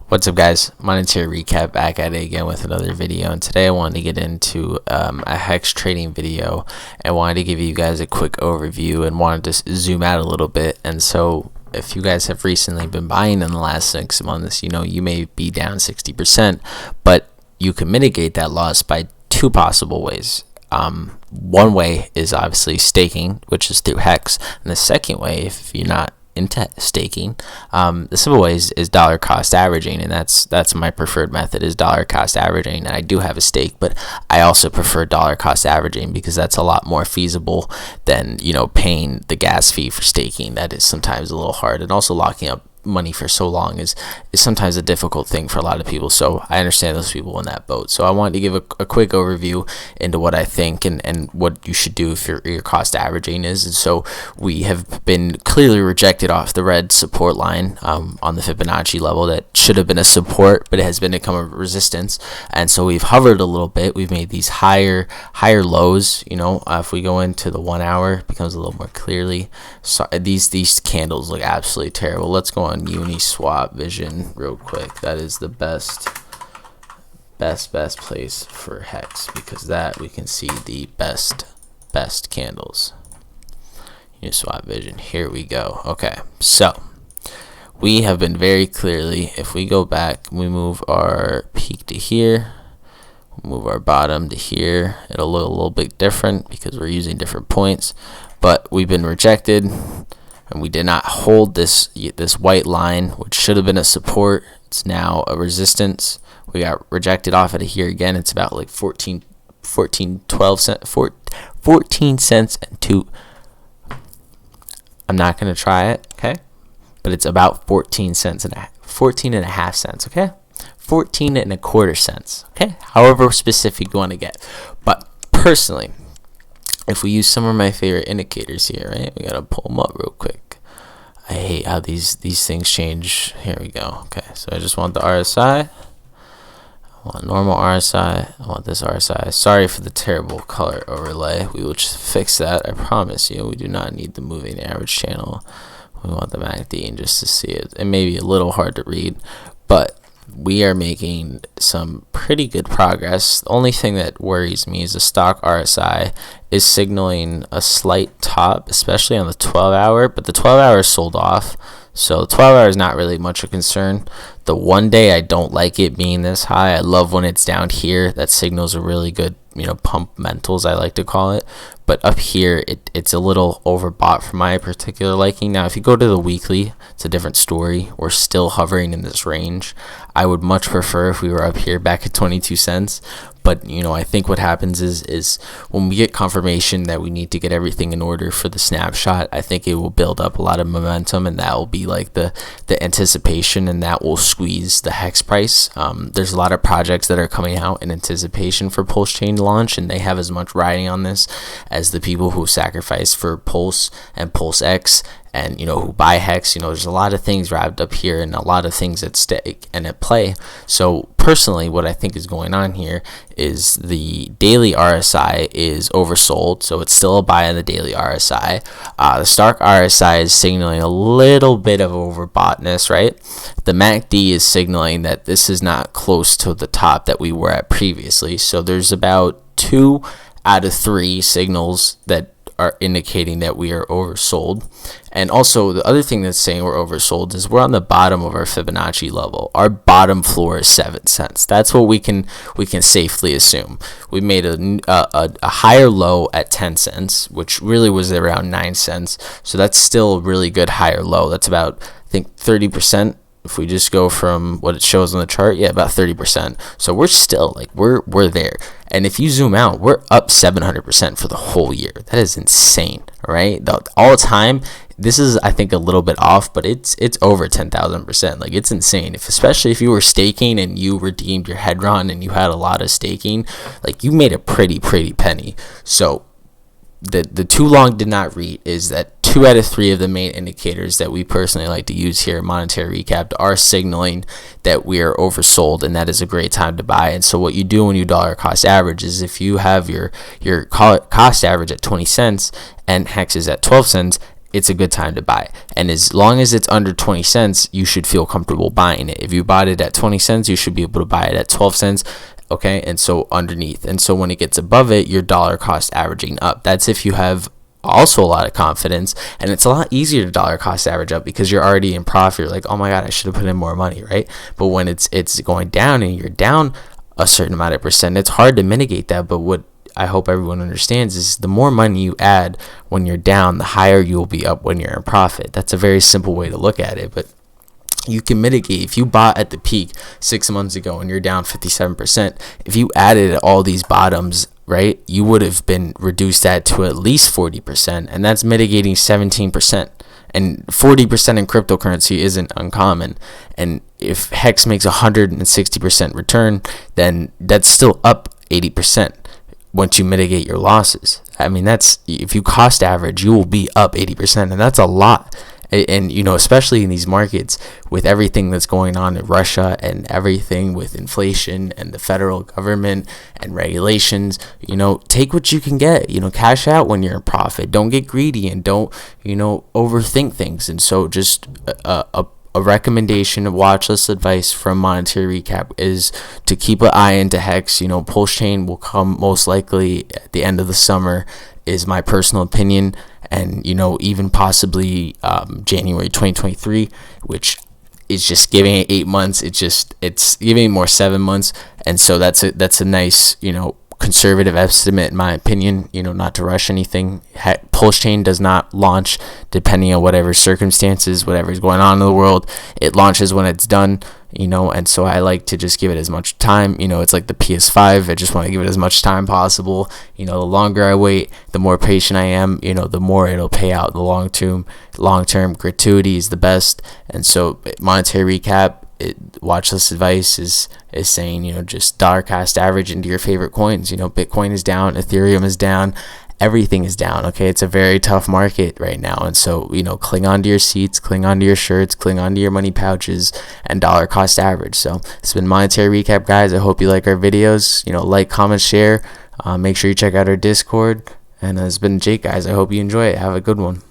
What's up, guys? Monetary recap back at it again with another video, and today I wanted to get into a hex trading video and wanted to give you guys a quick overview and wanted to zoom out a little bit. And so if you guys have recently been buying in the last 6 months, you know, you may be down 60%, but you can mitigate that loss by two possible ways. One way is obviously staking, which is through hex, and the second way, if you're not into staking, the simple way is dollar cost averaging, and that's my preferred method, is dollar cost averaging. And I do have a stake, but I also prefer dollar cost averaging because that's a lot more feasible than, you know, paying the gas fee for staking. That is sometimes a little hard, and also locking up money for so long is sometimes a difficult thing for a lot of people. So I understand those people in that boat. So I wanted to give a quick overview into what I think and what you should do if your cost averaging is. And so we have been clearly rejected off the red support line on the Fibonacci level that should have been a support, but it has become a resistance. And so we've hovered a little bit. We've made these higher lows. You know, if we go into the 1 hour, it becomes a little more clearly. So these candles look absolutely terrible. Let's go on Uniswap Vision real quick. That is the best place for hex, because that we can see the best candles. Uniswap Vision, here we go. Okay, so we have been very clearly, if we go back, we move our peak to here, move our bottom to here, it'll look a little bit different because we're using different points, but we've been rejected. And we did not hold this white line, which should have been a support. It's now a resistance. We got rejected off of here again. It's about like 14 cents and two. I'm not gonna try it, okay? But it's about 14 cents and 14 and a half cents, okay? 14 and a quarter cents, okay? However specific you want to get. But personally, if we use some of my favorite indicators here, right? We gotta pull them up real quick. I hate how these things change. Here we go. Okay, so I just want the RSI. I want normal RSI. I want this RSI. Sorry for the terrible color overlay. We will just fix that. I promise you. We do not need the moving average channel. We want the MACD and just to see it. It may be a little hard to read, but we are making some pretty good progress. The only thing that worries me is the stock RSI is signaling a slight top, especially on the 12-hour, but the 12-hour sold off, so the 12-hour is not really much a concern. The 1 day, I don't like it being this high. I love when it's down here. That signals a really good, you know, pump mentals, I like to call it. But up here, it's a little overbought for my particular liking. Now, if you go to the weekly, it's a different story. We're still hovering in this range. I would much prefer if we were up here back at 22 cents. But, you know, I think what happens is when we get confirmation that we need to get everything in order for the snapshot, I think it will build up a lot of momentum, and that will be like the anticipation, and that will squeeze the hex price. There's a lot of projects that are coming out in anticipation for PulseChain launch, and they have as much riding on this as the people who sacrifice for Pulse and pulsex, and, you know, who buy hex. You know, there's a lot of things wrapped up here and a lot of things at stake and at play. So personally, what I think is going on here is the daily RSI is oversold, so it's still a buy on the daily RSI. The Stark RSI is signaling a little bit of overboughtness, right? The MACD is signaling that this is not close to the top that we were at previously. So there's about 2 out of 3 signals that are indicating that we are oversold. And also the other thing that's saying we're oversold is we're on the bottom of our Fibonacci level. Our bottom floor is 7 cents. That's what we can safely assume. We made a higher low at 10 cents, which really was around 9 cents. So that's still a really good higher low. That's about, I think, 30%. If we just go from what it shows on the chart, yeah, about 30%. So we're still like we're there. And if you zoom out, we're up 700% for the whole year. That is insane, right? All time, this is, I think, a little bit off, but it's over 10,000%. Like, it's insane. Especially if you were staking and you redeemed your Hedron and you had a lot of staking, like, you made a pretty penny. So the too long did not read is that 2 out of 3 of the main indicators that we personally like to use here in Monetary Recap are signaling that we are oversold, and that is a great time to buy. And so what you do when you dollar cost average is, if you have your cost average at 20 cents and hex is at 12 cents, it's a good time to buy. And as long as it's under 20 cents, you should feel comfortable buying it. If you bought it at 20 cents, you should be able to buy it at 12 cents. Okay, and so underneath. And so when it gets above it, you're dollar cost averaging up. That's if you have also a lot of confidence, and it's a lot easier to dollar cost average up because you're already in profit. You're like, oh my god, I should have put in more money, right? But when it's going down and you're down a certain amount of percent, it's hard to mitigate that. But what I hope everyone understands is the more money you add when you're down, the higher you will be up when you're in profit. That's a very simple way to look at it, but you can mitigate. If you bought at the peak 6 months ago and you're down 57%, if you added all these bottoms, right, you would have been reduced that to at least 40%, and that's mitigating 17%. And 40% in cryptocurrency isn't uncommon. And if Hex makes 160% return, then that's still up 80% once you mitigate your losses. I mean, that's, if you cost average, you will be up 80%, and that's a lot. And you know, especially in these markets with everything that's going on in Russia and everything with inflation and the federal government and regulations, you know, take what you can get. You know, cash out when you're in profit. Don't get greedy, and don't, you know, overthink things. And so just a recommendation of watch list advice from Monetary Recap is to keep an eye into Hex. You know, PULSECHAIN will come most likely at the end of the summer, is my personal opinion. And, you know, even possibly January 2023, which is just giving it 8 months. It's giving it more 7 months. And so that's a nice, you know, conservative estimate in my opinion, you know, not to rush anything. PULSECHAIN does not launch depending on whatever circumstances, whatever's going on in the world. It launches when it's done, you know, and so I like to just give it as much time. You know, it's like the PS5. I just want to give it as much time possible. You know, the longer I wait, the more patient I am, you know, the more it'll pay out in the long term. Gratuity is the best. And so Monetary Recap, watch list advice is saying, you know, just dollar cost average into your favorite coins. You know, Bitcoin is down, Ethereum is down, everything is down. Okay, it's a very tough market right now, and so, you know, cling on to your seats, cling on to your shirts, cling on to your money pouches, and dollar cost average. So it's been Monetary Recap, guys. I hope you like our videos. You know, like, comment, share. Make sure you check out our Discord. And it's been Jake, guys. I hope you enjoy it. Have a good one.